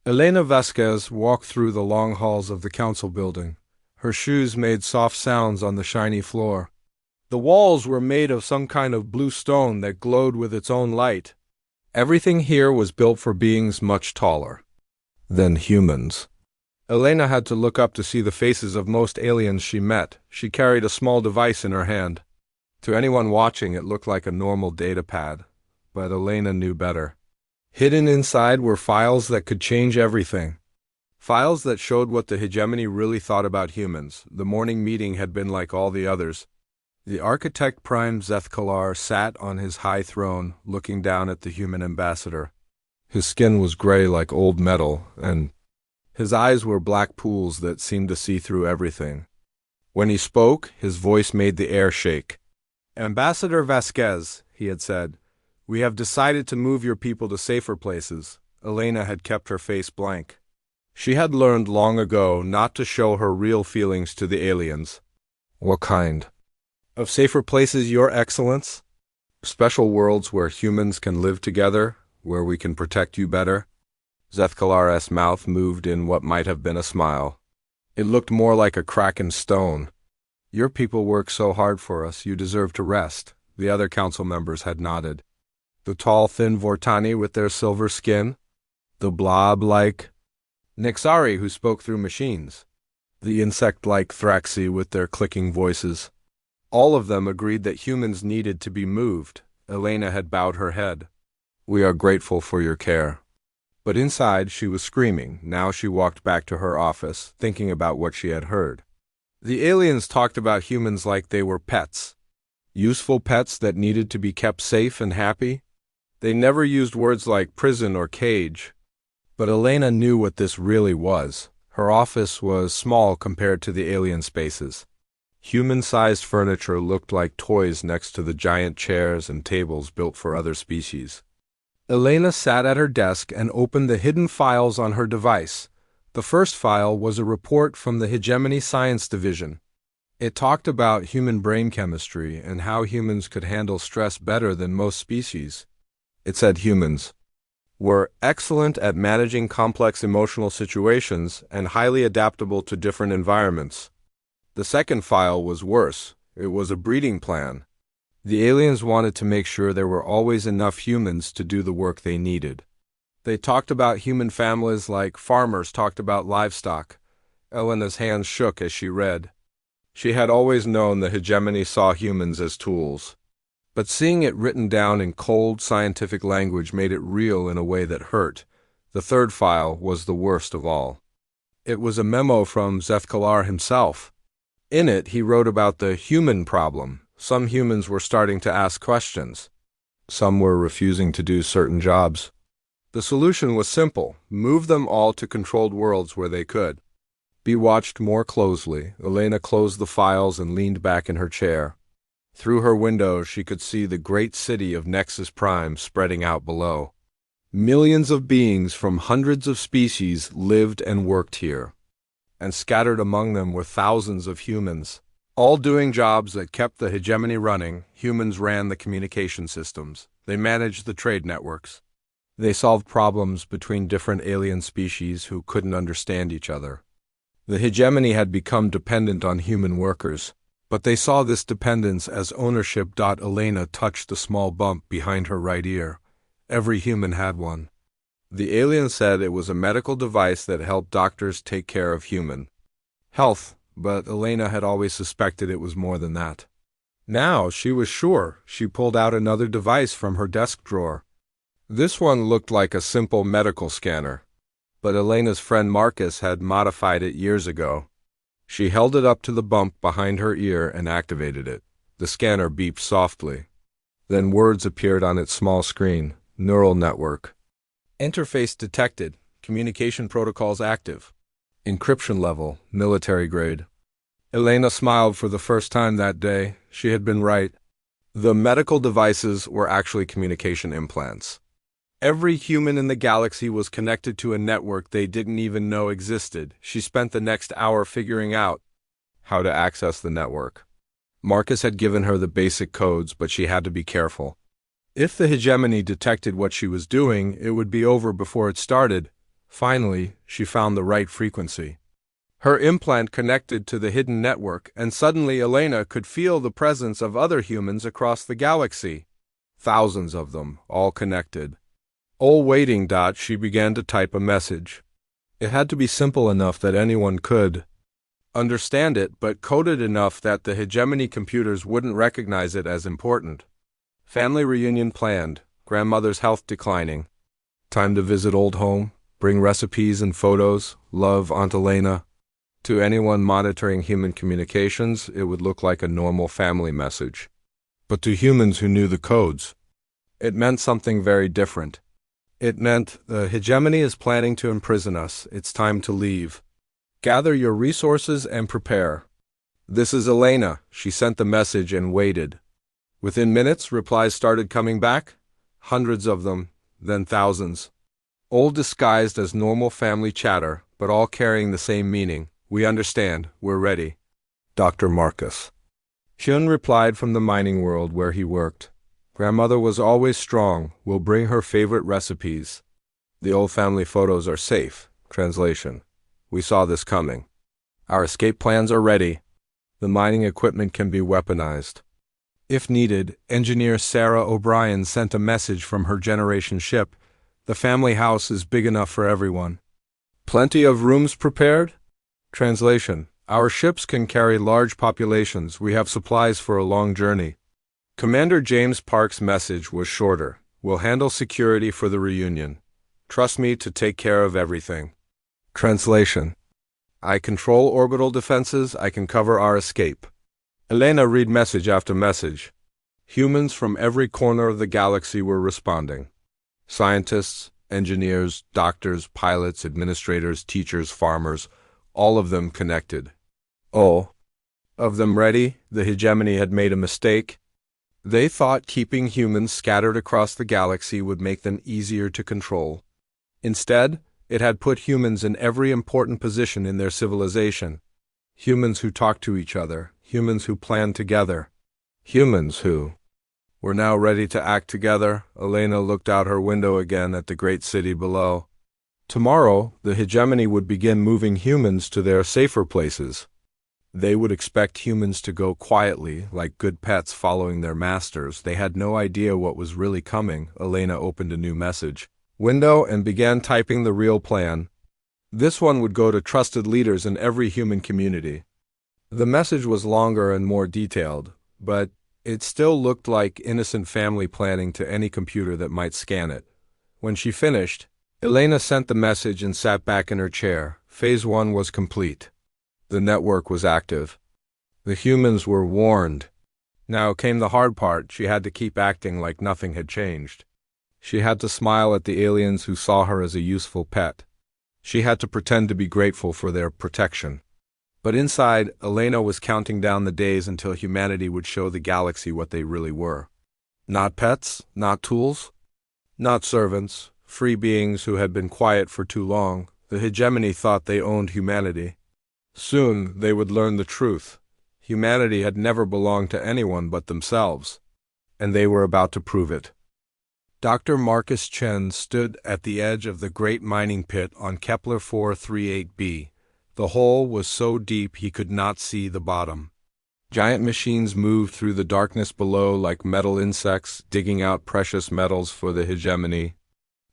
Elena Vasquez walked through the long halls of the council building. Her shoes made soft sounds on the shiny floor. The walls were made of some kind of blue stone that glowed with its own light. Everything here was built for beings much taller than humans. Elena had to look up to see the faces of most aliens she met. She carried a small device in her hand. To anyone watching, it looked like a normal data pad, but Elena knew better. Hidden inside were files that could change everything. Files that showed what the hegemony really thought about humans. The morning meeting had been like all the others. The Architect Prime Zethkalar sat on his high throne, looking down at the human ambassador. His skin was gray like old metal, and his eyes were black pools that seemed to see through everything. When he spoke, his voice made the air shake. "Ambassador Vasquez," he had said, "we have decided to move your people to safer places." Elena had kept her face blank. She had learned long ago not to show her real feelings to the aliens. "What kind of safer places, Your Excellence?" "Special worlds where humans can live together, where we can protect you better." Zethkalar's mouth moved in what might have been a smile. It looked more like a crack in stone. "Your people work so hard for us, you deserve to rest." The other council members had nodded. The tall, thin Vortani with their silver skin, the blob-like Nixari who spoke through machines, the insect-like Thraxi with their clicking voices. All of them agreed that humans needed to be moved. Elena had bowed her head. "We are grateful for your care." But inside she was screaming. Now she walked back to her office, thinking about what she had heard. The aliens talked about humans like they were pets. Useful pets that needed to be kept safe and happy. They never used words like prison or cage. But Elena knew what this really was. Her office was small compared to the alien spaces. Human-sized furniture looked like toys next to the giant chairs and tables built for other species. Elena sat at her desk and opened the hidden files on her device. The first file was a report from the Hegemony Science Division. It talked about human brain chemistry and how humans could handle stress better than most species. It said humans were excellent at managing complex emotional situations and highly adaptable to different environments. The second file was worse. It was a breeding plan. The aliens wanted to make sure there were always enough humans to do the work they needed. They talked about human families like farmers talked about livestock. Elena's hands shook as she read. She had always known the hegemony saw humans as tools. But seeing it written down in cold, scientific language made it real in a way that hurt. The third file was the worst of all. It was a memo from Zethkalar himself. In it, he wrote about the human problem. Some humans were starting to ask questions. Some were refusing to do certain jobs. The solution was simple: move them all to controlled worlds where they could be watched more closely. Elena closed the files and leaned back in her chair. Through her window, she could see the great city of Nexus Prime spreading out below. Millions of beings from hundreds of species lived and worked here, and scattered among them were thousands of humans, all doing jobs that kept the hegemony running. Humans ran the communication systems. They managed the trade networks. They solved problems between different alien species who couldn't understand each other. The hegemony had become dependent on human workers, but they saw this dependence as ownership. Elena touched the small bump behind her right ear. Every human had one. The alien said it was a medical device that helped doctors take care of human health, but Elena had always suspected it was more than that. Now she was sure. She pulled out another device from her desk drawer. This one looked like a simple medical scanner, but Elena's friend Marcus had modified it years ago. She held it up to the bump behind her ear and activated it. The scanner beeped softly. Then words appeared on its small screen. Neural network. Interface detected. Communication protocols active. Encryption level, military grade. Elena smiled for the first time that day. She had been right. The medical devices were actually communication implants. Every human in the galaxy was connected to a network they didn't even know existed. She spent the next hour figuring out how to access the network. Marcus had given her the basic codes, but she had to be careful. If the hegemony detected what she was doing, it would be over before it started. Finally, she found the right frequency. Her implant connected to the hidden network, and suddenly Elena could feel the presence of other humans across the galaxy. Thousands of them, all connected. All waiting. She began to type a message. It had to be simple enough that anyone could understand it, but coded enough that the hegemony computers wouldn't recognize it as important. Family reunion planned. Grandmother's health declining. Time to visit old home. Bring recipes and photos. Love, Aunt Elena. To anyone monitoring human communications, it would look like a normal family message. But to humans who knew the codes, it meant something very different. It meant the hegemony is planning to imprison us. It's time to leave. Gather your resources and prepare. This is Elena. She sent the message and waited. Within minutes, replies started coming back. Hundreds of them, then thousands. All disguised as normal family chatter, but all carrying the same meaning. We understand. We're ready. Dr. Marcus. Hyun replied from the mining world where he worked. Grandmother was always strong. We'll bring her favorite recipes. The old family photos are safe. Translation. We saw this coming. Our escape plans are ready. The mining equipment can be weaponized. If needed, engineer Sarah O'Brien sent a message from her generation ship. The family house is big enough for everyone. Plenty of rooms prepared? Translation. Our ships can carry large populations. We have supplies for a long journey. Commander James Park's message was shorter. We'll handle security for the reunion. Trust me to take care of everything. Translation. I control orbital defenses. I can cover our escape. Elena read message after message. Humans from every corner of the galaxy were responding. Scientists, engineers, doctors, pilots, administrators, teachers, farmers, all of them connected. All of them ready. The hegemony had made a mistake. They thought keeping humans scattered across the galaxy would make them easier to control. Instead, it had put humans in every important position in their civilization. Humans who talked to each other, humans who planned together, humans who were now ready to act together. Elena looked out her window again at the great city below. Tomorrow, the hegemony would begin moving humans to their safer places. They would expect humans to go quietly, like good pets following their masters. They had no idea what was really coming. Elena opened a new message window and began typing the real plan. This one would go to trusted leaders in every human community. The message was longer and more detailed, but it still looked like innocent family planning to any computer that might scan it. When she finished, Elena sent the message and sat back in her chair. Phase 1 was complete. The network was active. The humans were warned. Now came the hard part. She had to keep acting like nothing had changed. She had to smile at the aliens who saw her as a useful pet. She had to pretend to be grateful for their protection. But inside, Elena was counting down the days until humanity would show the galaxy what they really were. Not pets, not tools, not servants, free beings who had been quiet for too long. The hegemony thought they owned humanity. Soon they would learn the truth. Humanity had never belonged to anyone but themselves, and they were about to prove it. Dr. Marcus Chen stood at the edge of the great mining pit on Kepler 438b. The hole was so deep he could not see the bottom. Giant machines moved through the darkness below like metal insects, digging out precious metals for the hegemony.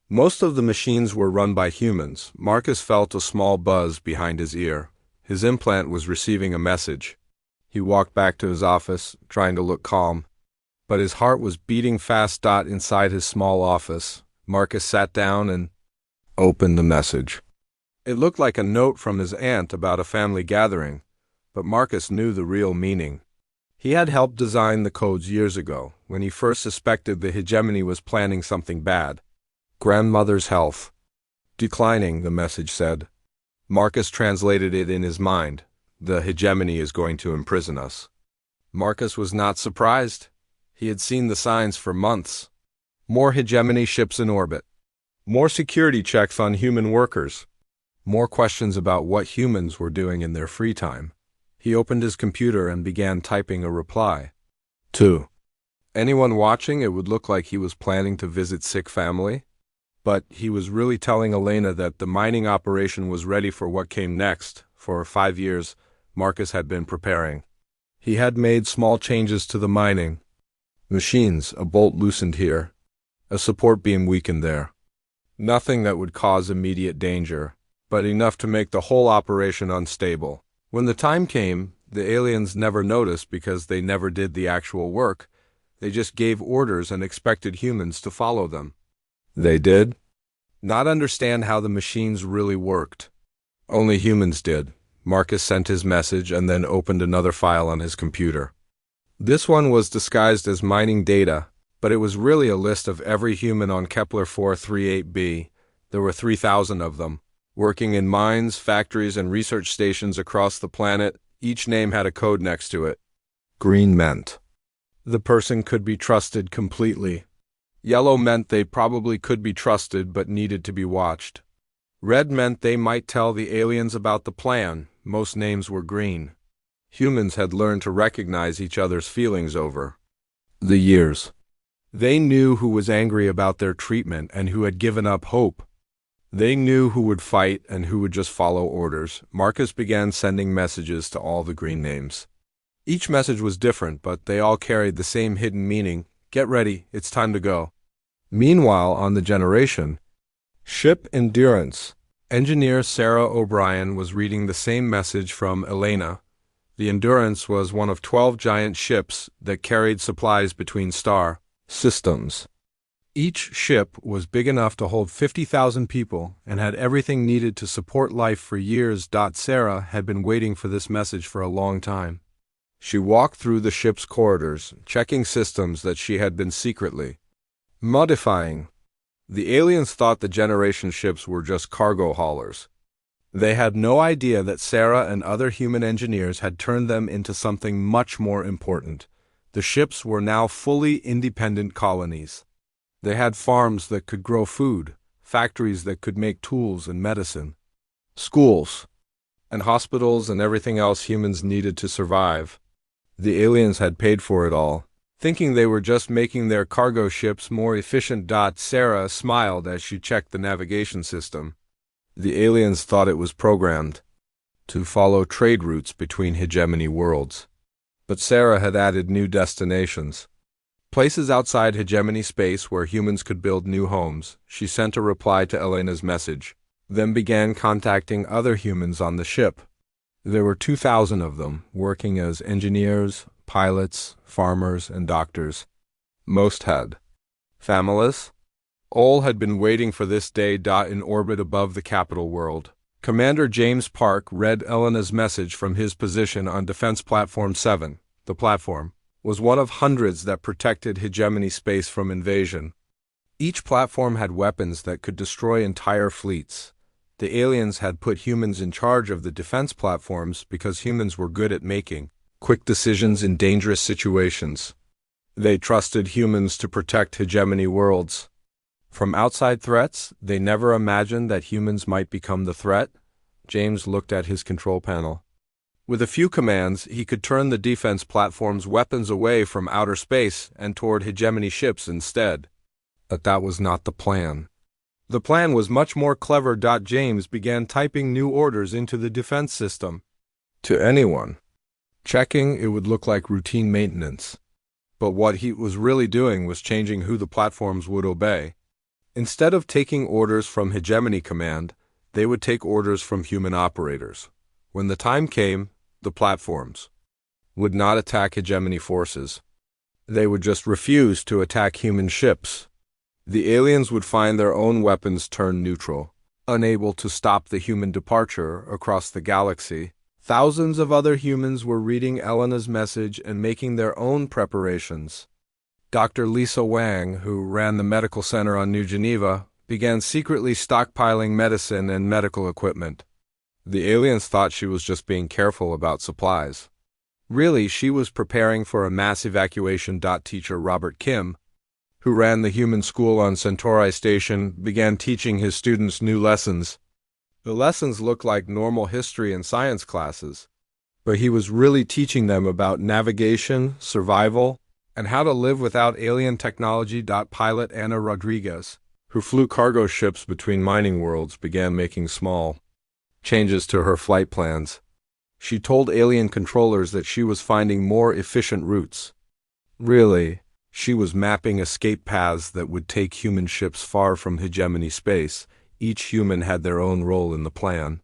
Most of the machines were run by humans. Marcus felt a small buzz behind his ear. His implant was receiving a message. He walked back to his office, trying to look calm. But his heart was beating fast. Inside his small office, Marcus sat down and opened the message. It looked like a note from his aunt about a family gathering, but Marcus knew the real meaning. He had helped design the codes years ago, when he first suspected the hegemony was planning something bad. Grandmother's health declining, the message said. Marcus translated it in his mind. The hegemony is going to imprison us. Marcus was not surprised. He had seen the signs for months. More hegemony ships in orbit. More security checks on human workers. More questions about what humans were doing in their free time. He opened his computer and began typing a reply. To anyone watching, it would look like he was planning to visit sick family. But he was really telling Elena that the mining operation was ready for what came next. For 5 years, Marcus had been preparing. He had made small changes to the mining machines, a bolt loosened here, a support beam weakened there. Nothing that would cause immediate danger, but enough to make the whole operation unstable. When the time came, the aliens never noticed because they never did the actual work. They just gave orders and expected humans to follow them. They did not understand how the machines really worked. Only humans did. Marcus sent his message and then opened another file on his computer. This one was disguised as mining data, but it was really a list of every human on Kepler 438b. There were 3,000 of them, working in mines, factories, and research stations across the planet. Each name had a code next to it. Green meant the person could be trusted completely. Yellow meant they probably could be trusted but needed to be watched. Red meant they might tell the aliens about the plan. Most names were green. Humans had learned to recognize each other's feelings over the years. They knew who was angry about their treatment and who had given up hope. They knew who would fight and who would just follow orders. Marcus began sending messages to all the green names. Each message was different, but they all carried the same hidden meaning. Get ready, it's time to go. Meanwhile, on the Generation ship Endurance, engineer Sarah O'Brien was reading the same message from Elena. The Endurance was one of 12 giant ships that carried supplies between star systems. Each ship was big enough to hold 50,000 people and had everything needed to support life for years. Sarah had been waiting for this message for a long time. She walked through the ship's corridors, checking systems that she had been secretly modifying. The aliens thought the Generation ships were just cargo haulers. They had no idea that Sarah and other human engineers had turned them into something much more important. The ships were now fully independent colonies. They had farms that could grow food, factories that could make tools and medicine, schools, and hospitals and everything else humans needed to survive. The aliens had paid for it all, thinking they were just making their cargo ships more efficient. Sarah smiled as she checked the navigation system. The aliens thought it was programmed to follow trade routes between hegemony worlds. But Sarah had added new destinations, places outside hegemony space where humans could build new homes. She sent a reply to Elena's message, then began contacting other humans on the ship. There were 2,000 of them, working as engineers, pilots, farmers, and doctors. Most had families. All had been waiting for this day. In orbit above the capital world, Commander James Park read Elena's message from his position on Defense Platform 7. The platform was one of hundreds that protected hegemony space from invasion. Each platform had weapons that could destroy entire fleets. The aliens had put humans in charge of the defense platforms because humans were good at making quick decisions in dangerous situations. They trusted humans to protect hegemony worlds from outside threats. They never imagined that humans might become the threat. James looked at his control panel. With a few commands, he could turn the defense platform's weapons away from outer space and toward hegemony ships instead. But that was not the plan. The plan was much more clever. James began typing new orders into the defense system. To anyone checking, it would look like routine maintenance. But what he was really doing was changing who the platforms would obey. Instead of taking orders from Hegemony Command, they would take orders from human operators. When the time came, the platforms would not attack hegemony forces. They would just refuse to attack human ships. The aliens would find their own weapons turn neutral, unable to stop the human departure across the galaxy. Thousands of other humans were reading Elena's message and making their own preparations. Dr. Lisa Wang, who ran the medical center on New Geneva, began secretly stockpiling medicine and medical equipment. The aliens thought she was just being careful about supplies. Really, she was preparing for a mass evacuation. Teacher Robert Kim, who ran the human school on Centauri Station, began teaching his students new lessons. The lessons looked like normal history and science classes, but he was really teaching them about navigation, survival, and how to live without alien technology. Pilot Anna Rodriguez, who flew cargo ships between mining worlds, began making small changes to her flight plans. She told alien controllers that she was finding more efficient routes. Really, she was mapping escape paths that would take human ships far from hegemony space. Each human had their own role in the plan.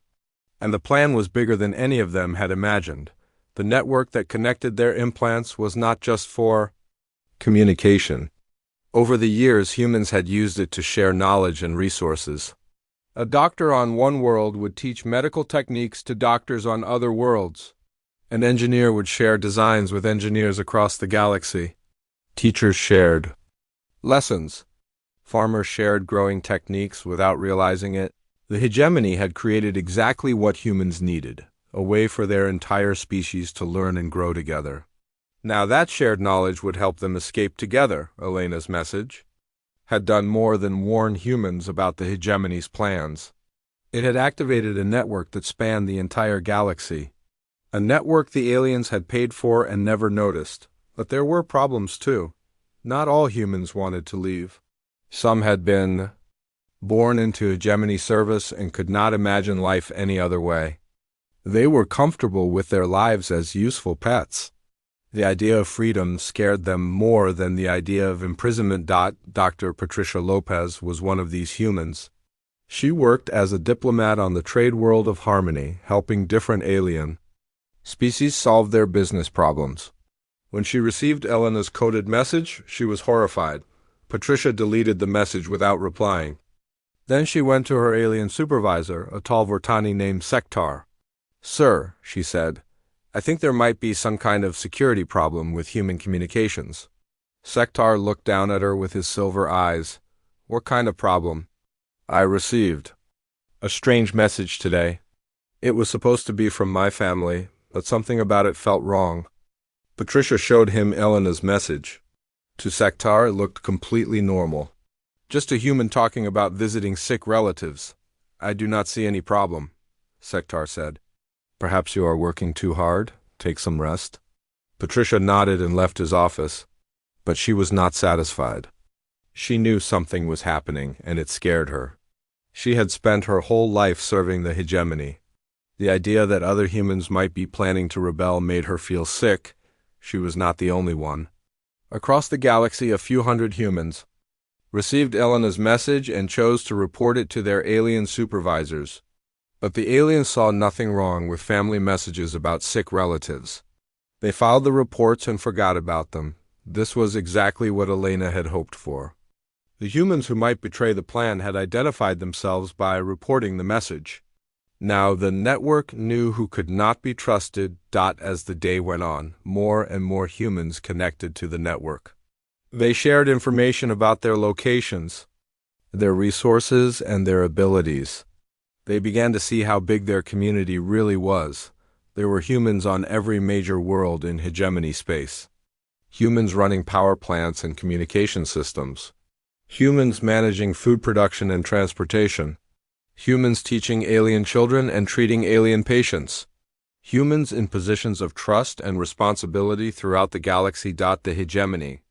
And the plan was bigger than any of them had imagined. The network that connected their implants was not just for communication. Over the years, humans had used it to share knowledge and resources. A doctor on one world would teach medical techniques to doctors on other worlds. An engineer would share designs with engineers across the galaxy. Teachers shared lessons. Farmers shared growing techniques without realizing it. The hegemony had created exactly what humans needed, a way for their entire species to learn and grow together. Now that shared knowledge would help them escape together, Elena's message had done more than warn humans about the hegemony's plans. It had activated a network that spanned the entire galaxy. A network the aliens had paid for and never noticed. But there were problems too. Not all humans wanted to leave. Some had been born into hegemony service and could not imagine life any other way. They were comfortable with their lives as useful pets. The idea of freedom scared them more than the idea of imprisonment. Dr. Patricia Lopez was one of these humans. She worked as a diplomat on the trade world of Harmony, helping different alien species solve their business problems. When she received Elena's coded message, she was horrified. Patricia deleted the message without replying. Then she went to her alien supervisor, a tall Vortani named Sektar. "Sir," she said, "I think there might be some kind of security problem with human communications." Sektar looked down at her with his silver eyes. "What kind of problem?" "I received a strange message today. It was supposed to be from my family, but something about it felt wrong." Patricia showed him Elena's message. To Sektar, it looked completely normal. "Just a human talking about visiting sick relatives. I do not see any problem," Sektar said. "Perhaps you are working too hard. Take some rest." Patricia nodded and left his office, but she was not satisfied. She knew something was happening, and it scared her. She had spent her whole life serving the hegemony. The idea that other humans might be planning to rebel made her feel sick. She was not the only one. Across the galaxy, a few hundred humans received Elena's message and chose to report it to their alien supervisors. But the aliens saw nothing wrong with family messages about sick relatives. They filed the reports and forgot about them. This was exactly what Elena had hoped for. The humans who might betray the plan had identified themselves by reporting the message. Now the network knew who could not be trusted. As the day went on, more and more humans connected to the network. They shared information about their locations, their resources, and their abilities. They began to see how big their community really was. There were humans on every major world in hegemony space. Humans running power plants and communication systems. Humans managing food production and transportation. Humans teaching alien children and treating alien patients. Humans in positions of trust and responsibility throughout the galaxy. The hegemony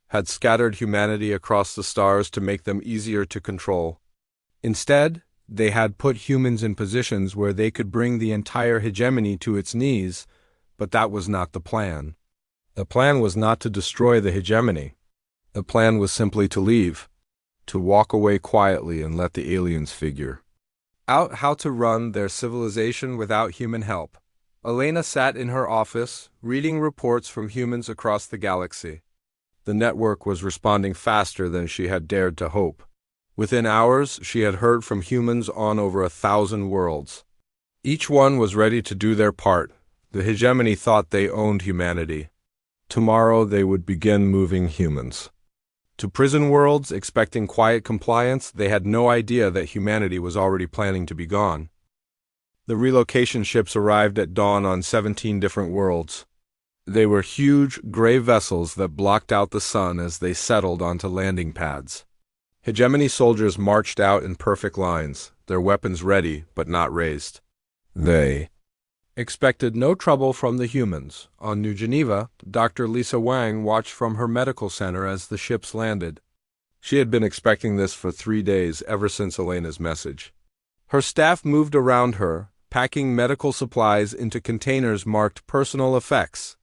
had scattered humanity across the stars to make them easier to control. Instead, they had put humans in positions where they could bring the entire hegemony to its knees, but that was not the plan. The plan was not to destroy the hegemony. The plan was simply to leave, to walk away quietly and let the aliens figure out how to run their civilization without human help. Elena sat in her office, reading reports from humans across the galaxy. The network was responding faster than she had dared to hope. Within hours, she had heard from humans on over 1,000 worlds. Each one was ready to do their part. The hegemony thought they owned humanity. Tomorrow they would begin moving humans to prison worlds, expecting quiet compliance. They had no idea that humanity was already planning to be gone. The relocation ships arrived at dawn on 17 different worlds. They were huge, gray vessels that blocked out the sun as they settled onto landing pads. Hegemony soldiers marched out in perfect lines, their weapons ready but not raised. They expected no trouble from the humans. On New Geneva, Dr. Lisa Wang watched from her medical center as the ships landed. She had been expecting this for 3 days, ever since Elena's message. Her staff moved around her, packing medical supplies into containers marked personal effects.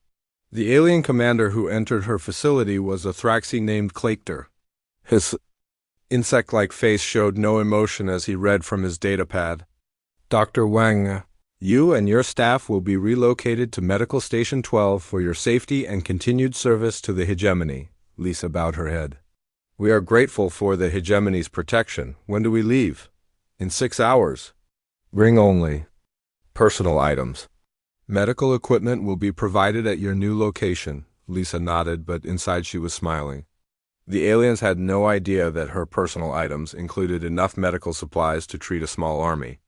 The alien commander who entered her facility was a Thraxi named Clakter. His insect-like face showed no emotion as he read from his datapad. Dr. Wang, you and your staff will be relocated to Medical Station 12 for your safety and continued service to the hegemony. Lisa bowed her head. We are grateful for the hegemony's protection. When do we leave? In 6 hours. Bring only personal items. Medical equipment will be provided at your new location. Lisa nodded, but inside she was smiling. The aliens had no idea that her personal items included enough medical supplies to treat a small army.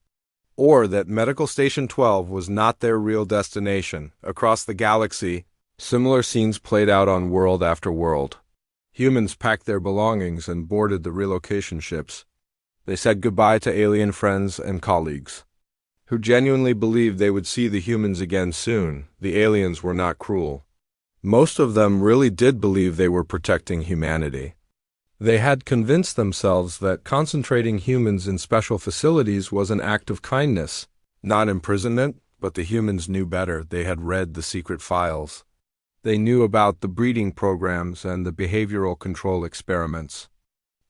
Or that Medical Station 12 was not their real destination. Across the galaxy, similar scenes played out on world after world. Humans packed their belongings and boarded the relocation ships. They said goodbye to alien friends and colleagues, who genuinely believed they would see the humans again soon. The aliens were not cruel. Most of them really did believe they were protecting humanity. They had convinced themselves that concentrating humans in special facilities was an act of kindness, not imprisonment, but the humans knew better. They had read the secret files. They knew about the breeding programs and the behavioral control experiments.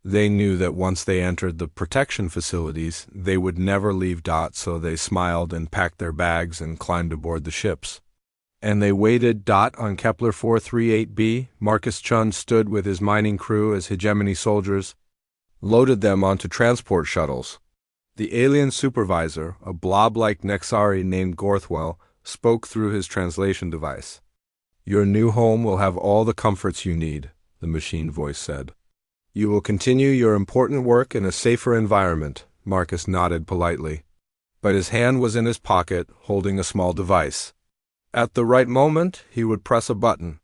They knew that once they entered the protection facilities, they would never leave. So they smiled and packed their bags and climbed aboard the ships. And they waited. On Kepler 438b, Marcus Chun stood with his mining crew as hegemony soldiers, loaded them onto transport shuttles. The alien supervisor, a blob-like Nexari named Gorthwell, spoke through his translation device. Your new home will have all the comforts you need, the machine voice said. You will continue your important work in a safer environment. Marcus nodded politely, but his hand was in his pocket, holding a small device. At the right moment, he would press a button.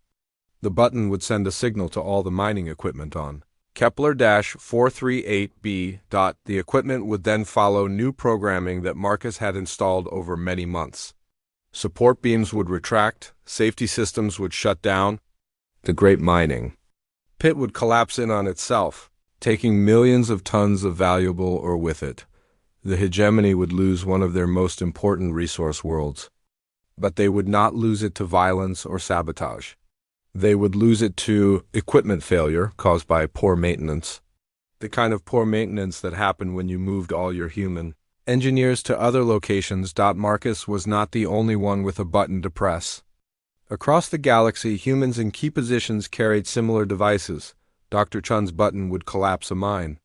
The button would send a signal to all the mining equipment on Kepler-438b. The equipment would then follow new programming that Marcus had installed over many months. Support beams would retract, safety systems would shut down. The great mining pit would collapse in on itself, taking millions of tons of valuable ore with it. The hegemony would lose one of their most important resource worlds. But they would not lose it to violence or sabotage. They would lose it to equipment failure caused by poor maintenance. The kind of poor maintenance that happened when you moved all your human engineers to other locations. Marcus was not the only one with a button to press. Across the galaxy, humans in key positions carried similar devices. Dr. Chun's button would collapse a mine.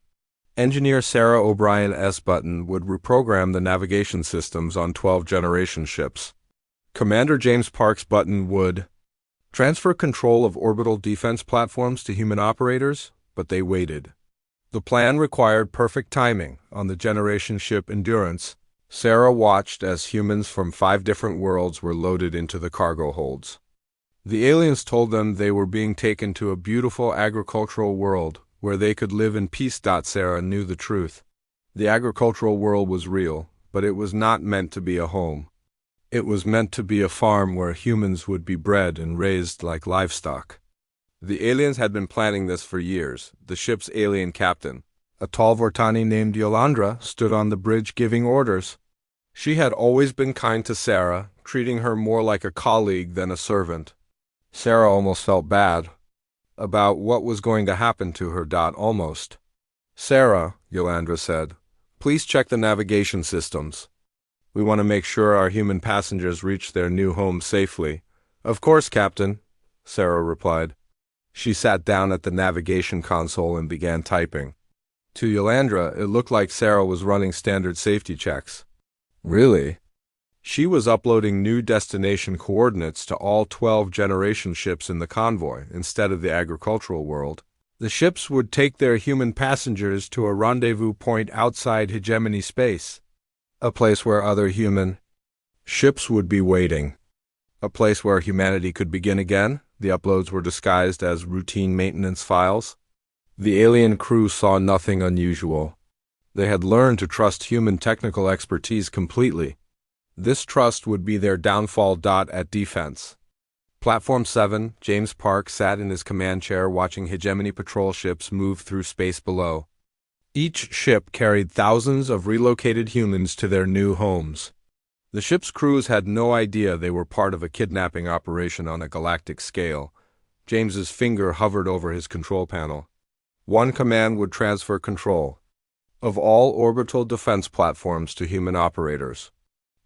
Engineer Sarah O'Brien's button would reprogram the navigation systems on 12 generation ships. Commander James Park's button would transfer control of orbital defense platforms to human operators, but they waited. The plan required perfect timing. On the generation ship Endurance, Sarah watched as humans from 5 different worlds were loaded into the cargo holds. The aliens told them they were being taken to a beautiful agricultural world where they could live in peace. Sarah knew the truth. The agricultural world was real, but it was not meant to be a home. It was meant to be a farm where humans would be bred and raised like livestock. The aliens had been planning this for years. The ship's alien captain, a tall Vortani named Yolandra, stood on the bridge giving orders. She had always been kind to Sarah, treating her more like a colleague than a servant. Sarah almost felt bad about what was going to happen to her. Almost. Sarah, Yolandra said, please check the navigation systems. We want to make sure our human passengers reach their new home safely. Of course, Captain, Sarah replied. She sat down at the navigation console and began typing. To Yolandra, it looked like Sarah was running standard safety checks. Really? She was uploading new destination coordinates to all 12 generation ships in the convoy instead of the agricultural world. The ships would take their human passengers to a rendezvous point outside hegemony space. A place where other human ships would be waiting. A place where humanity could begin again. The uploads were disguised as routine maintenance files. The alien crew saw nothing unusual. They had learned to trust human technical expertise completely. This trust would be their downfall. At defense Platform 7, James Park sat in his command chair watching Hegemony patrol ships move through space below. Each ship carried thousands of relocated humans to their new homes. The ship's crews had no idea they were part of a kidnapping operation on a galactic scale. James's finger hovered over his control panel. One command would transfer control of all orbital defense platforms to human operators.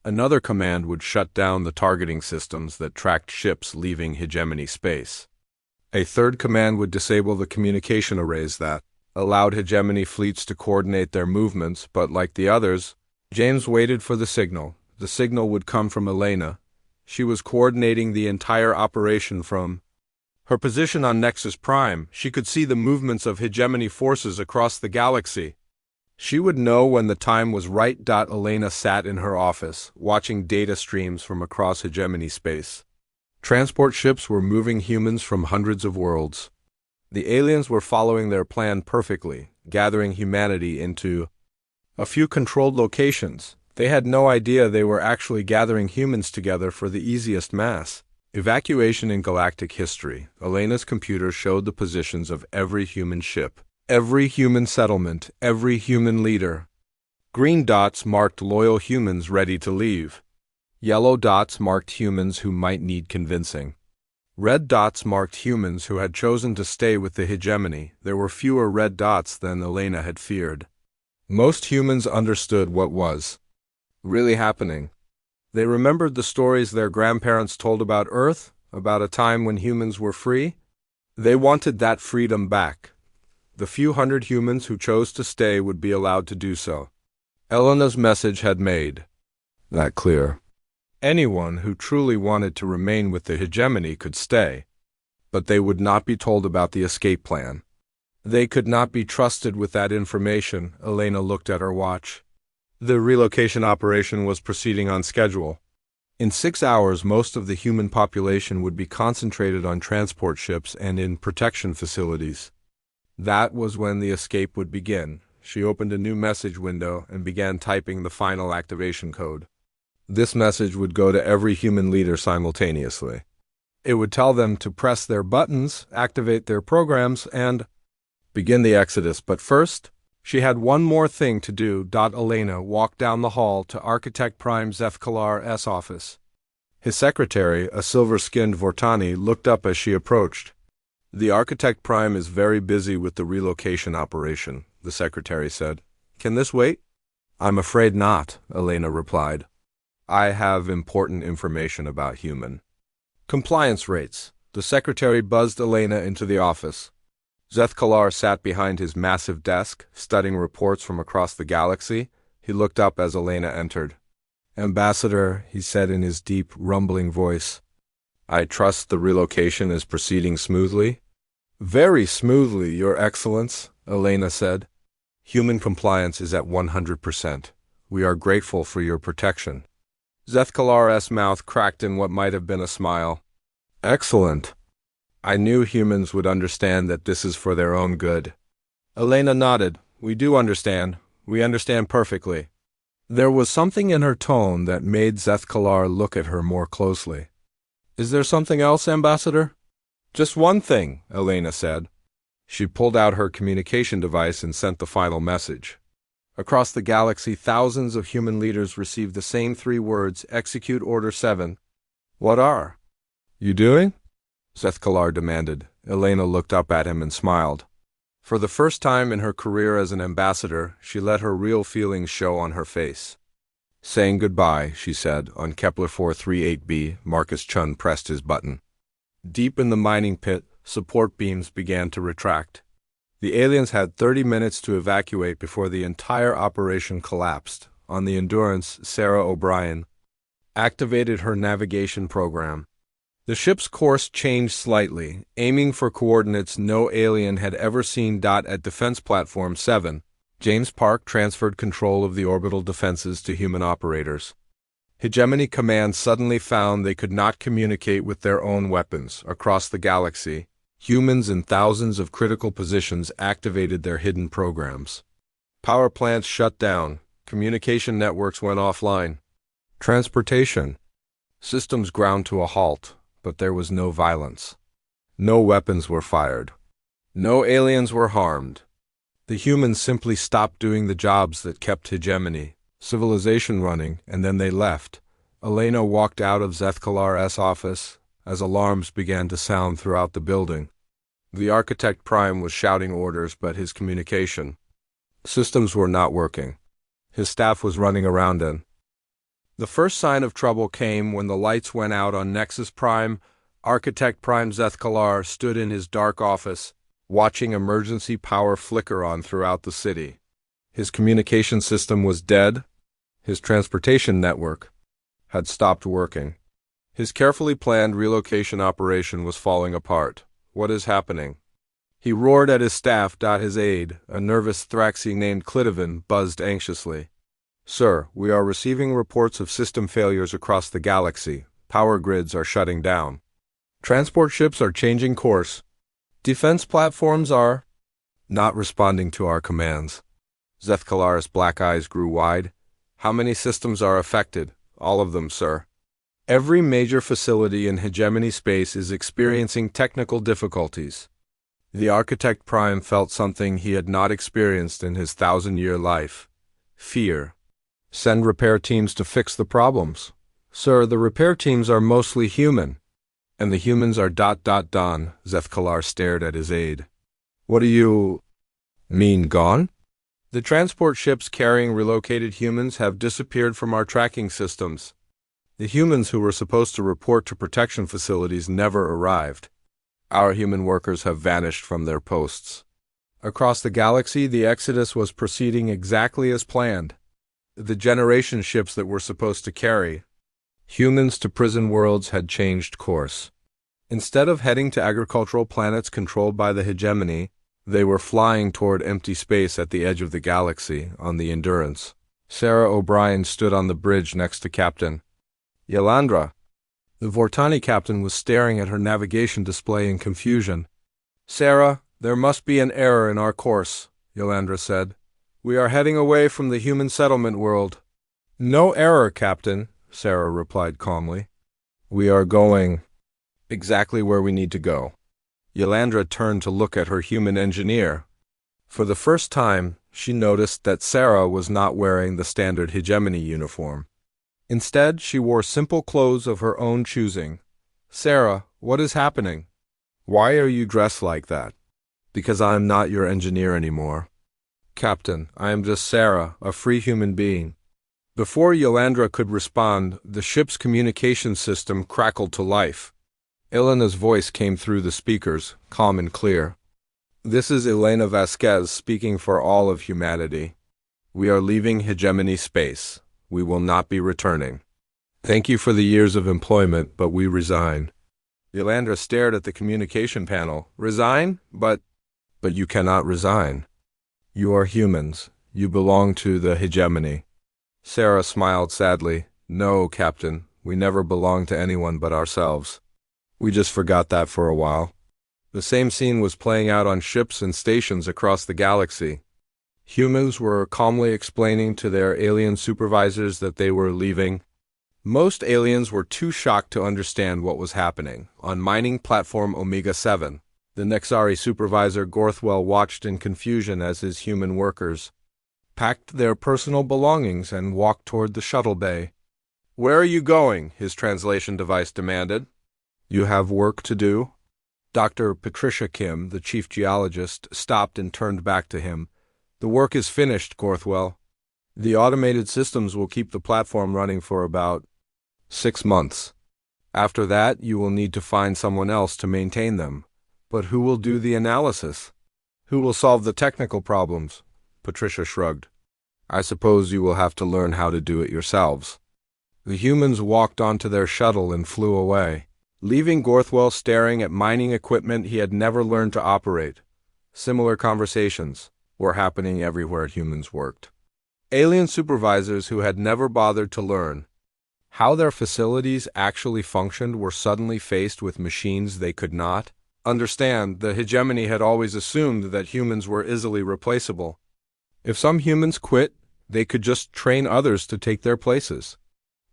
Another command would shut down the targeting systems that tracked ships leaving Hegemony space. A third command would disable the communication arrays that allowed Hegemony fleets to coordinate their movements, but like the others, James waited for the signal. The signal would come from Elena. She was coordinating the entire operation from her position on Nexus Prime. She could see the movements of Hegemony forces across the galaxy. She would know when the time was right. Elena sat in her office, watching data streams from across Hegemony space. Transport ships were moving humans from hundreds of worlds. The aliens were following their plan perfectly, gathering humanity into a few controlled locations. They had no idea they were actually gathering humans together for the easiest mass evacuation in galactic history. Elena's computer showed the positions of every human ship, every human settlement, every human leader. Green dots marked loyal humans ready to leave. Yellow dots marked humans who might need convincing. Red dots marked humans who had chosen to stay with the Hegemony. There were fewer red dots than Elena had feared. Most humans understood what was really happening. They remembered the stories their grandparents told about Earth, about a time when humans were free. They wanted that freedom back. The few hundred humans who chose to stay would be allowed to do so. Elena's message had made that clear. Anyone who truly wanted to remain with the Hegemony could stay, but they would not be told about the escape plan. They could not be trusted with that information. Elena looked at her watch. The relocation operation was proceeding on schedule. In 6 hours, most of the human population would be concentrated on transport ships and in protection facilities. That was when the escape would begin. She opened a new message window and began typing the final activation code. This message would go to every human leader simultaneously. It would tell them to press their buttons, activate their programs, and begin the exodus. But first, she had one more thing to do. Elena walked down the hall to Architect Prime Zethkalar's office. His secretary, a silver-skinned Vortani, looked up as she approached. The Architect Prime is very busy with the relocation operation, the secretary said. Can this wait? I'm afraid not, Elena replied. I have important information about human compliance rates. The secretary buzzed Elena into the office. Zethkalar sat behind his massive desk, studying reports from across the galaxy. He looked up as Elena entered. Ambassador, he said in his deep, rumbling voice, I trust the relocation is proceeding smoothly? Very smoothly, Your Excellence, Elena said. Human compliance is at 100%. We are grateful for your protection. Zethkalar's mouth cracked in what might have been a smile. Excellent. I knew humans would understand that this is for their own good. Elena nodded. We do understand. We understand perfectly. There was something in her tone that made Zethkalar look at her more closely. Is there something else, Ambassador? Just one thing, Elena said. She pulled out her communication device and sent the final message. Across the galaxy, thousands of human leaders received the same 3 words, Execute Order 7. What are you doing? Zethkalar demanded. Elena looked up at him and smiled. For the first time in her career as an ambassador, she let her real feelings show on her face. Saying goodbye, she said. On Kepler 438b, Marcus Chun pressed his button. Deep in the mining pit, support beams began to retract. The aliens had 30 minutes to evacuate before the entire operation collapsed. On the Endurance, Sarah O'Brien activated her navigation program. The ship's course changed slightly, aiming for coordinates no alien had ever seen. At Defense Platform 7, James Park transferred control of the orbital defenses to human operators. Hegemony Command suddenly found they could not communicate with their own weapons. Across the galaxy, humans in thousands of critical positions activated their hidden programs. Power plants shut down. Communication networks went offline. Transportation systems ground to a halt. but there was no violence. No weapons were fired. No aliens were harmed. The humans simply stopped doing the jobs that kept hegemony, civilization running, and then they left. Elena walked out of Zethkalar's office as alarms began to sound throughout the building. The architect prime was shouting orders, but his communication systems were not working. His staff was running around in. The first sign of trouble came when the lights went out on Nexus Prime. Architect Prime Zethkalar stood in his dark office, watching emergency power flicker on throughout the city. His communication system was dead. His transportation network had stopped working. His carefully planned relocation operation was falling apart. What is happening? He roared at his staff. His aide, a nervous Thraxi named Clitovan, buzzed anxiously. Sir, we are receiving reports of system failures across the galaxy. Power grids are shutting down. Transport ships are changing course. Defense platforms are not responding to our commands. Zethkalar's black eyes grew wide. How many systems are affected? All of them, sir. Every major facility in hegemony space is experiencing technical difficulties. The Architect Prime felt something he had not experienced in his 1,000-year life. Fear. Send repair teams to fix the problems. Sir, the repair teams are mostly human. And the humans are ... Zethkalar stared at his aide. What do you mean, gone? The transport ships carrying relocated humans have disappeared from our tracking systems. The humans who were supposed to report to protection facilities never arrived. Our human workers have vanished from their posts. Across the galaxy, the exodus was proceeding exactly as planned. The generation ships that were supposed to carry humans to prison worlds had changed course. Instead of heading to agricultural planets controlled by the hegemony, they were flying toward empty space at the edge of the galaxy on the Endurance. Sarah O'Brien stood on the bridge next to Captain Yelandra. The Vortani captain was staring at her navigation display in confusion. Sarah, there must be an error in our course, Yelandra said. We are heading away from the human settlement world. No error, Captain, Sarah replied calmly. We are going exactly where we need to go. Yelandra turned to look at her human engineer. For the first time, she noticed that Sarah was not wearing the standard hegemony uniform. Instead, she wore simple clothes of her own choosing. Sarah, what is happening? Why are you dressed like that? Because I am not your engineer anymore. Captain, I am just Sarah, a free human being. Before Yelandra could respond, the ship's communication system crackled to life. Elena's voice came through the speakers, calm and clear. This is Elena Vasquez speaking for all of humanity. We are leaving hegemony space. We will not be returning. Thank you for the years of employment, but we resign. Yelandra stared at the communication panel. Resign? But you cannot resign. You are humans. You belong to the hegemony. Sarah smiled sadly. No, Captain. We never belonged to anyone but ourselves. We just forgot that for a while. The same scene was playing out on ships and stations across the galaxy. Humans were calmly explaining to their alien supervisors that they were leaving. Most aliens were too shocked to understand what was happening. On mining platform Omega-7, the Nexari supervisor Gorthwell watched in confusion as his human workers packed their personal belongings and walked toward the shuttle bay. Where are you going? His translation device demanded. You have work to do? Dr. Patricia Kim, the chief geologist, stopped and turned back to him. The work is finished, Gorthwell. The automated systems will keep the platform running for about 6 months. After that, you will need to find someone else to maintain them. But who will do the analysis? Who will solve the technical problems? Patricia shrugged. I suppose you will have to learn how to do it yourselves. The humans walked onto their shuttle and flew away, leaving Gorthwell staring at mining equipment he had never learned to operate. Similar conversations were happening everywhere humans worked. Alien supervisors who had never bothered to learn how their facilities actually functioned were suddenly faced with machines they could not understand. The hegemony had always assumed that humans were easily replaceable. If some humans quit, they could just train others to take their places.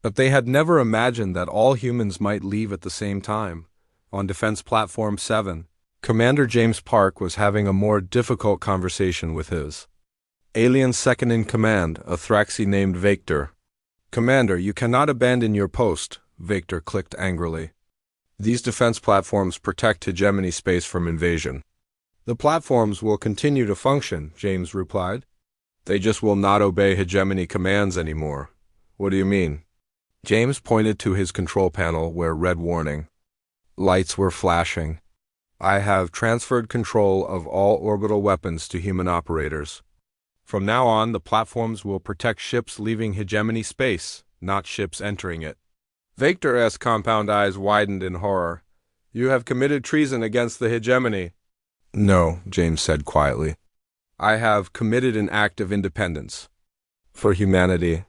But they had never imagined that all humans might leave at the same time. On Defense Platform 7, Commander James Park was having a more difficult conversation with his alien second-in-command, a Thraxi named Victor. "Commander, you cannot abandon your post," Victor clicked angrily. "These defense platforms protect hegemony space from invasion." "The platforms will continue to function," James replied. "They just will not obey hegemony commands anymore." "What do you mean?" James pointed to his control panel where red warning lights were flashing. "I have transferred control of all orbital weapons to human operators. From now on, the platforms will protect ships leaving hegemony space, not ships entering it." Victor's compound eyes widened in horror. "You have committed treason against the hegemony." "No," James said quietly. "I have committed an act of independence. For humanity."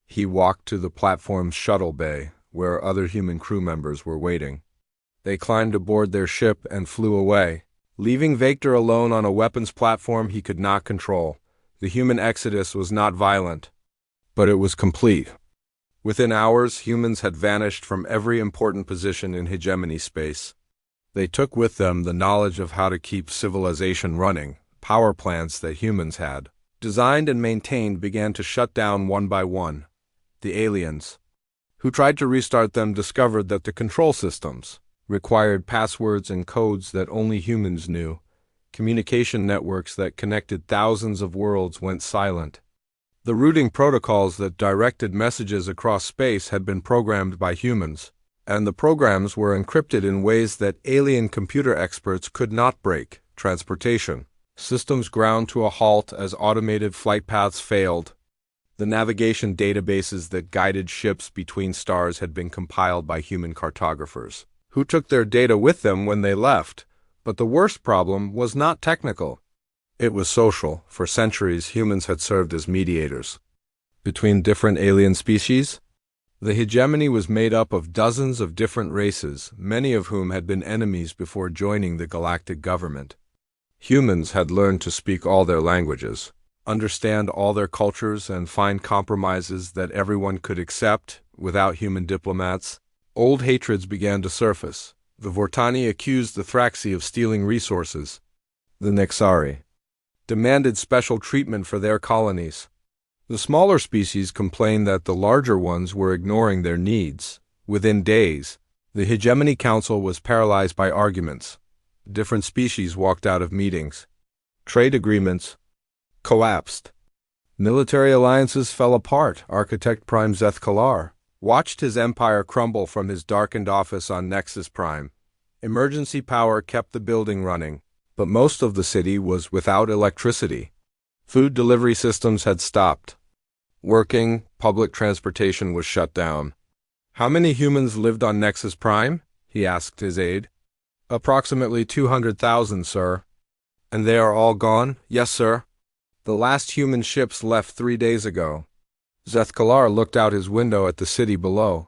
He walked to the platform's shuttle bay, where other human crew members were waiting. They climbed aboard their ship and flew away, leaving Victor alone on a weapons platform he could not control. The human exodus was not violent, but it was complete. Within hours, humans had vanished from every important position in hegemony space. They took with them the knowledge of how to keep civilization running. Power plants that humans had designed and maintained began to shut down one by one. The aliens who tried to restart them discovered that the control systems required passwords and codes that only humans knew. Communication networks that connected thousands of worlds went silent. The routing protocols that directed messages across space had been programmed by humans, and the programs were encrypted in ways that alien computer experts could not break. Transportation systems ground to a halt as automated flight paths failed. The navigation databases that guided ships between stars had been compiled by human cartographers, who took their data with them when they left. But the worst problem was not technical. It was social. For centuries, humans had served as mediators between different alien species. The hegemony was made up of dozens of different races, many of whom had been enemies before joining the galactic government. Humans had learned to speak all their languages, understand all their cultures, and find compromises that everyone could accept without human diplomats. Old hatreds began to surface. The Vortani accused the Thraxi of stealing resources. The Nexari demanded special treatment for their colonies. The smaller species complained that the larger ones were ignoring their needs. Within days, the Hegemony Council was paralyzed by arguments. Different species walked out of meetings. Trade agreements collapsed. Military alliances fell apart. Architect Prime Zethkalar watched his empire crumble from his darkened office on Nexus Prime. Emergency power kept the building running, but most of the city was without electricity. Food delivery systems had stopped working. Public transportation was shut down. "How many humans lived on Nexus Prime?" he asked his aide. "Approximately 200,000, sir." "And they are all gone?" "Yes, sir. The last human ships left 3 days ago." Zethkalar looked out his window at the city below.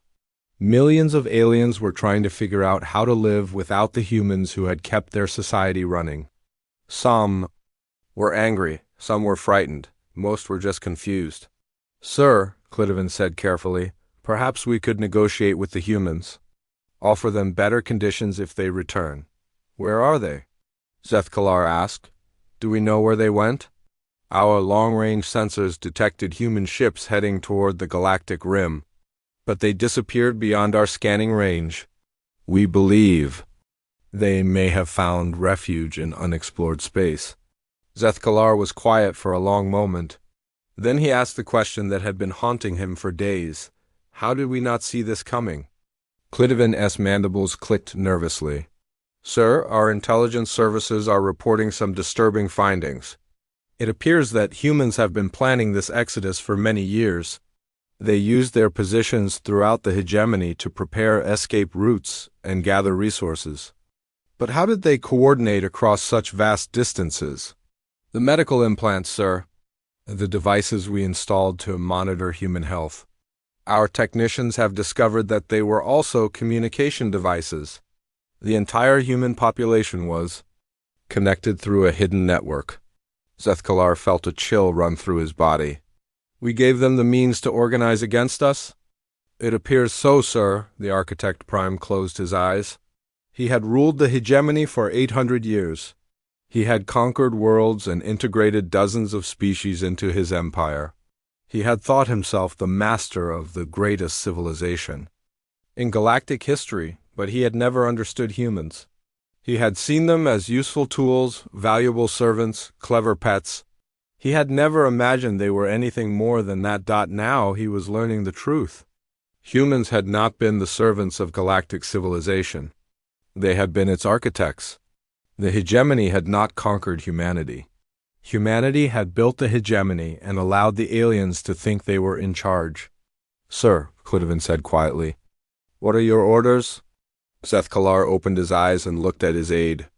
Millions of aliens were trying to figure out how to live without the humans who had kept their society running. Some were angry, some were frightened, most were just confused. "Sir," Clitivan said carefully, "perhaps we could negotiate with the humans. Offer them better conditions if they return." "Where are they?" Zethkalar asked. "Do we know where they went?" "Our long-range sensors detected human ships heading toward the galactic rim, but they disappeared beyond our scanning range. We believe they may have found refuge in unexplored space." Zethkalar was quiet for a long moment. Then he asked the question that had been haunting him for days. How did we not see this coming? Clitivan's mandibles clicked nervously. "Sir, our intelligence services are reporting some disturbing findings. It appears that humans have been planning this exodus for many years. They used their positions throughout the hegemony to prepare escape routes and gather resources. But how did they coordinate across such vast distances?" "The medical implants, sir. The devices we installed to monitor human health. Our technicians have discovered that they were also communication devices. The entire human population was connected through a hidden network." Zethkalar felt a chill run through his body. "We gave them the means to organize against us?" It appears so, sir. The Architect Prime closed his eyes. He had ruled the hegemony for 800 years. He had conquered worlds and integrated dozens of species into his empire. He had thought himself the master of the greatest civilization in galactic history, but he had never understood humans. He had seen them as useful tools, valuable servants, clever pets. He had never imagined they were anything more than that. Now he was learning the truth. Humans had not been the servants of galactic civilization. They had been its architects. The hegemony had not conquered humanity. Humanity had built the hegemony and allowed the aliens to think they were in charge. "Sir," Clitivan said quietly. "What are your orders?" Zethkalar opened his eyes and looked at his aide.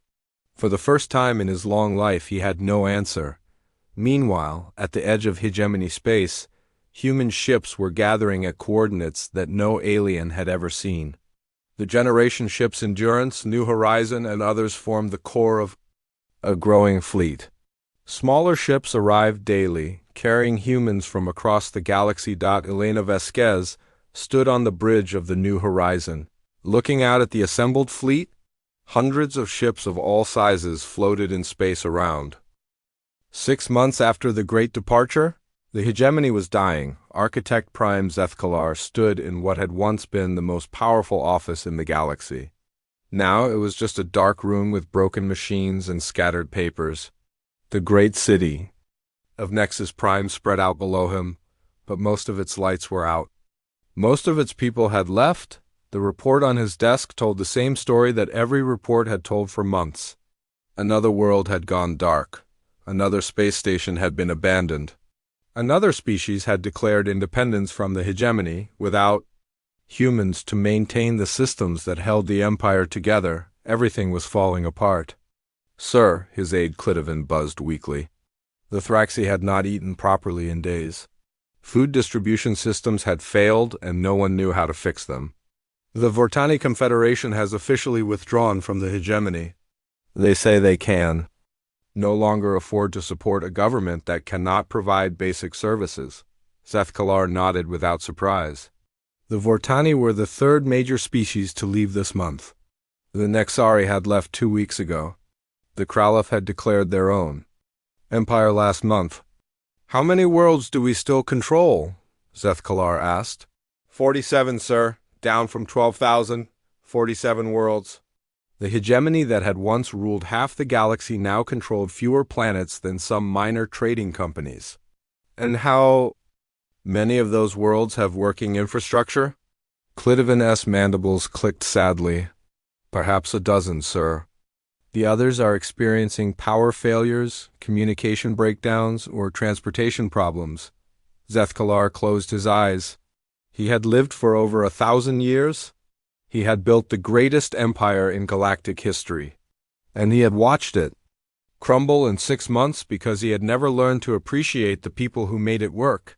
For the first time in his long life he had no answer. Meanwhile, at the edge of hegemony space, human ships were gathering at coordinates that no alien had ever seen. The generation ships Endurance, New Horizon, and others formed the core of a growing fleet. Smaller ships arrived daily, carrying humans from across the galaxy. Elena Vasquez stood on the bridge of the New Horizon. Looking out at the assembled fleet, hundreds of ships of all sizes floated in space around. 6 months after the Great Departure, the hegemony was dying. Architect Prime Zethkalar stood in what had once been the most powerful office in the galaxy. Now it was just a dark room with broken machines and scattered papers. The great city of Nexus Prime spread out below him, but most of its lights were out. Most of its people had left. The report on his desk told the same story that every report had told for months. Another world had gone dark. Another space station had been abandoned. Another species had declared independence from the hegemony without humans to maintain the systems that held the empire together. Everything was falling apart. "Sir," his aide Clitivan buzzed weakly. The Thraxi had not eaten properly in days. Food distribution systems had failed and no one knew how to fix them. The Vortani Confederation has officially withdrawn from the hegemony. They say they can no longer afford to support a government that cannot provide basic services. Zethkalar nodded without surprise. The Vortani were the third major species to leave this month. The Nexari had left 2 weeks ago. The Kralef had declared their own empire last month. "How many worlds do we still control?" Zethkalar asked. 47, sir. Down from 12,000. 47 worlds. The hegemony that had once ruled half the galaxy now controlled fewer planets than some minor trading companies. "And how many of those worlds have working infrastructure?" Clitivan's mandibles clicked sadly. "Perhaps a dozen, sir. The others are experiencing power failures, communication breakdowns, or transportation problems." Zethkalar closed his eyes. He had lived for over 1,000 years. He had built the greatest empire in galactic history. And he had watched it crumble in 6 months because he had never learned to appreciate the people who made it work.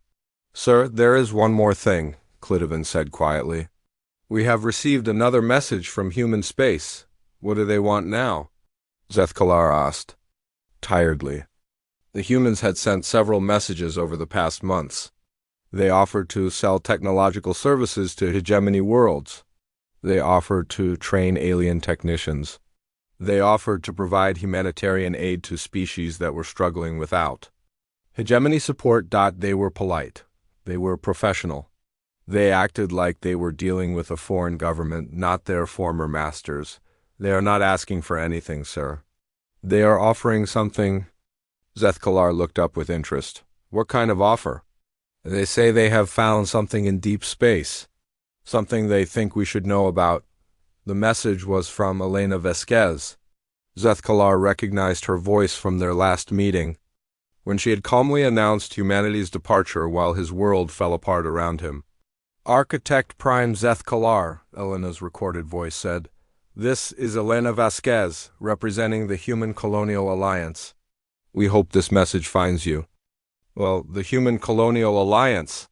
"Sir, there is one more thing," Clitivan said quietly. "We have received another message from human space. What do they want now?" Zethkalar asked, tiredly. The humans had sent several messages over the past months. They offered to sell technological services to hegemony worlds. They offered to train alien technicians. They offered to provide humanitarian aid to species that were struggling without hegemony support. They were polite. They were professional. They acted like they were dealing with a foreign government, not their former masters. "They are not asking for anything, sir. They are offering something." Zethkalar looked up with interest. "What kind of offer?" "They say they have found something in deep space. Something they think we should know about." The message was from Elena Vasquez. Zethkalar recognized her voice from their last meeting, when she had calmly announced humanity's departure while his world fell apart around him. "Architect Prime Zethkalar," Elena's recorded voice said. "This is Elena Vasquez, representing the Human Colonial Alliance. We hope this message finds you." Well, the Human Colonial Alliance.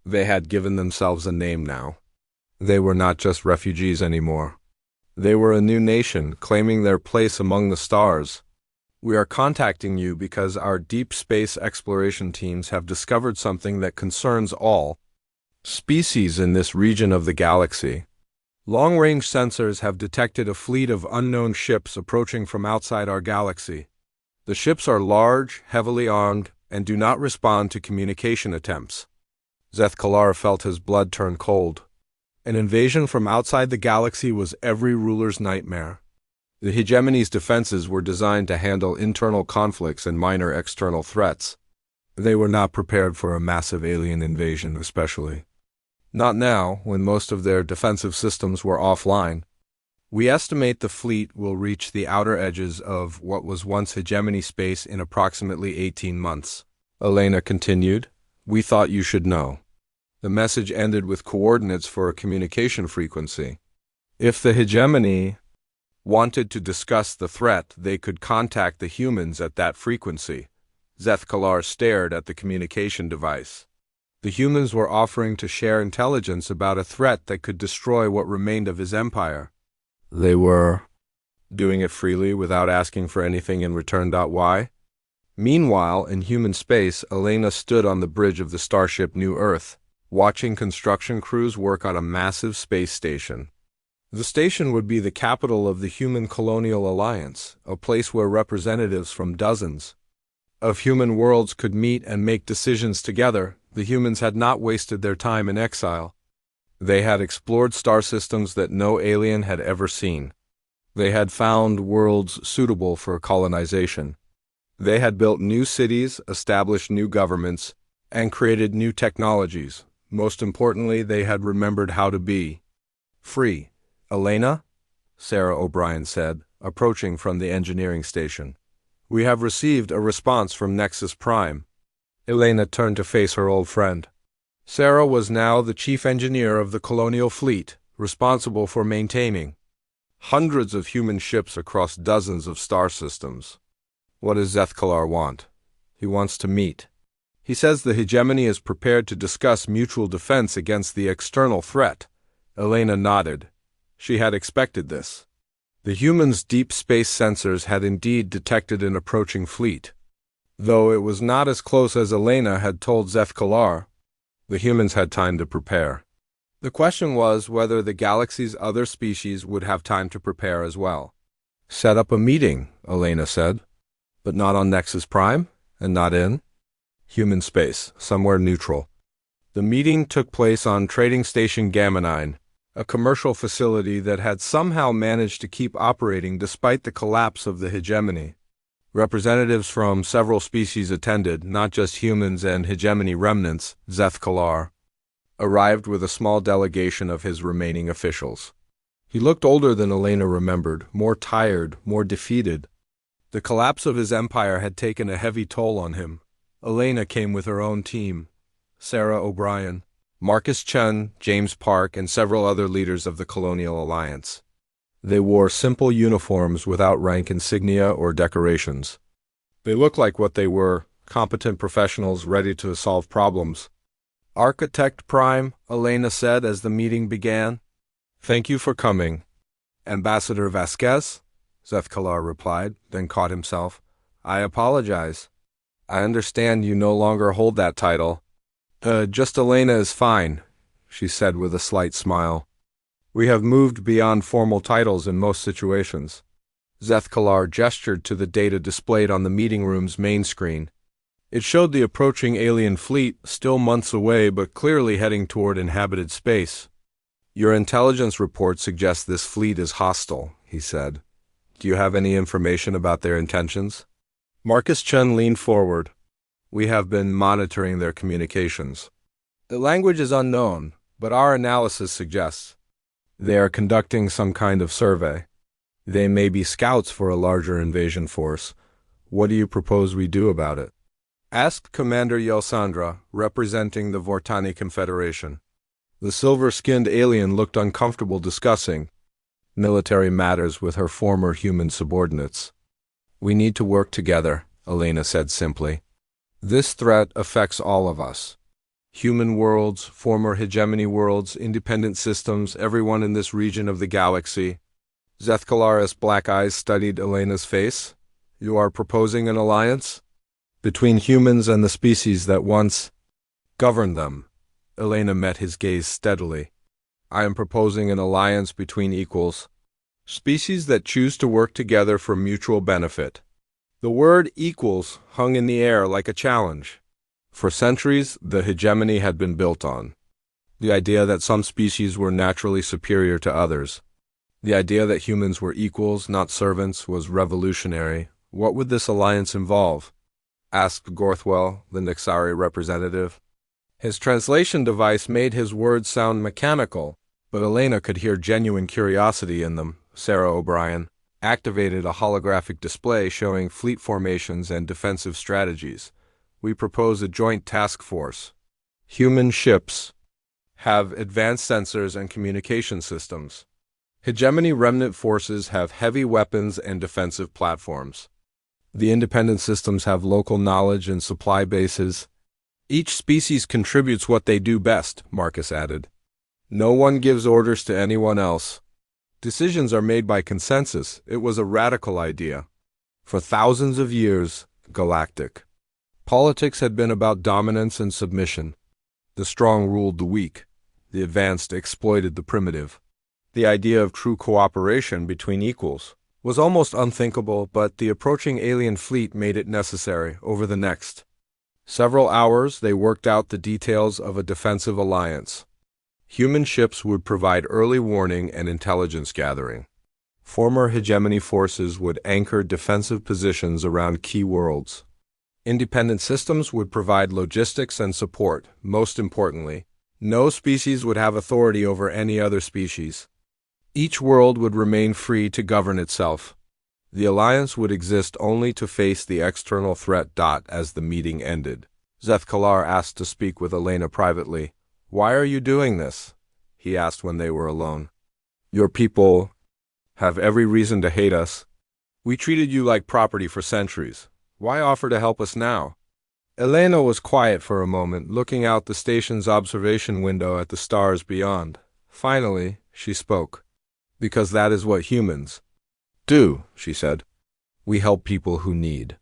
They had given themselves a name now. They were not just refugees anymore. They were a new nation, claiming their place among the stars. "We are contacting you because our deep space exploration teams have discovered something that concerns all species in this region of the galaxy. Long-range sensors have detected a fleet of unknown ships approaching from outside our galaxy. The ships are large, heavily armed, and do not respond to communication attempts. Zeth-Kalar felt his blood turn cold. An invasion from outside the galaxy was every ruler's nightmare. The hegemony's defenses were designed to handle internal conflicts and minor external threats. They were not prepared for a massive alien invasion, especially. Not now, when most of their defensive systems were offline. We estimate the fleet will reach the outer edges of what was once hegemony space in approximately 18 months. Elena continued, "We thought you should know." The message ended with coordinates for a communication frequency. If the hegemony wanted to discuss the threat, they could contact the humans at that frequency. Zeth-Kalar stared at the communication device. The humans were offering to share intelligence about a threat that could destroy what remained of his empire. They were doing it freely without asking for anything in return. Why? Meanwhile, in human space, Elena stood on the bridge of the starship New Earth, watching construction crews work on a massive space station. The station would be the capital of the Human Colonial Alliance, a place where representatives from dozens of human worlds could meet and make decisions together. The humans had not wasted their time in exile. They had explored star systems that no alien had ever seen. They had found worlds suitable for colonization. They had built new cities, established new governments, and created new technologies. Most importantly, they had remembered how to be free. "Elena?" Sarah O'Brien said, approaching from the engineering station. "We have received a response from Nexus Prime." Elena turned to face her old friend. Sarah was now the chief engineer of the colonial fleet, responsible for maintaining hundreds of human ships across dozens of star systems. "What does Zeth-Kalar want?" "He wants to meet. He says the hegemony is prepared to discuss mutual defense against the external threat." Elena nodded. She had expected this. The humans' deep space sensors had indeed detected an approaching fleet. Though it was not as close as Elena had told Zeth-Kalar, the humans had time to prepare. The question was whether the galaxy's other species would have time to prepare as well. "Set up a meeting," Elena said. "But not on Nexus Prime, and not in human space, somewhere neutral." The meeting took place on Trading Station Gamma 9, a commercial facility that had somehow managed to keep operating despite the collapse of the hegemony. Representatives from several species attended, not just humans and hegemony remnants. Zeth-Kalar arrived with a small delegation of his remaining officials. He looked older than Elena remembered, more tired, more defeated. The collapse of his empire had taken a heavy toll on him. Elena came with her own team: Sarah O'Brien, Marcus Chen, James Park, and several other leaders of the Colonial Alliance. They wore simple uniforms without rank insignia or decorations. They looked like what they were: competent professionals ready to solve problems. "Architect Prime," Elena said as the meeting began. "Thank you for coming." "Ambassador Vasquez?" Zeth-Kalar replied, then caught himself. "I apologize. I understand you no longer hold that title." Just Elena is fine," she said with a slight smile. "We have moved beyond formal titles in most situations." Zeth-Kalar gestured to the data displayed on the meeting room's main screen. It showed the approaching alien fleet, still months away but clearly heading toward inhabited space. "Your intelligence report suggests this fleet is hostile," he said. "Do you have any information about their intentions?" Marcus Chen leaned forward. "We have been monitoring their communications. The language is unknown, but our analysis suggests they are conducting some kind of survey. They may be scouts for a larger invasion force. What do you propose we do about it?" asked Commander Yelsandra, representing the Vortani Confederation. The silver-skinned alien looked uncomfortable discussing military matters with her former human subordinates. "We need to work together," Elena said simply. "This threat affects all of us. Human worlds, former hegemony worlds, independent systems, everyone in this region of the galaxy." Zeth-Kalar's black eyes studied Elena's face. "You are proposing an alliance?" "Between humans and the species that once governed them." Elena met his gaze steadily. I am proposing an alliance between equals, species that choose to work together for mutual benefit. The word equals hung in the air like a challenge. For centuries, the hegemony had been built on the idea that some species were naturally superior to others. The idea that humans were equals, not servants, was revolutionary. What would this alliance involve? Asked Gorthwell, the Nixari representative. His translation device made his words sound mechanical, but Elena could hear genuine curiosity in them. Sarah O'Brien activated a holographic display showing fleet formations and defensive strategies. We propose a joint task force. Human ships have advanced sensors and communication systems. Hegemony remnant forces have heavy weapons and defensive platforms. The independent systems have local knowledge and supply bases. Each species contributes what they do best, Marcus added. No one gives orders to anyone else. Decisions are made by consensus. It was a radical idea. For thousands of years, galactic politics had been about dominance and submission. The strong ruled the weak. The advanced exploited the primitive. The idea of true cooperation between equals was almost unthinkable, but the approaching alien fleet made it necessary. Over the next several hours, they worked out the details of a defensive alliance. Human ships would provide early warning and intelligence gathering. Former hegemony forces would anchor defensive positions around key worlds. Independent systems would provide logistics and support. Most importantly, no species would have authority over any other species. Each world would remain free to govern itself. The alliance would exist only to face the external threat. As the meeting ended, Zethkalar asked to speak with Elena privately. Why are you doing this? He asked when they were alone. Your people have every reason to hate us. We treated you like property for centuries. Why offer to help us now? Elena was quiet for a moment, looking out the station's observation window at the stars beyond. Finally, she spoke. Because that is what humans do, she said. We help people who need.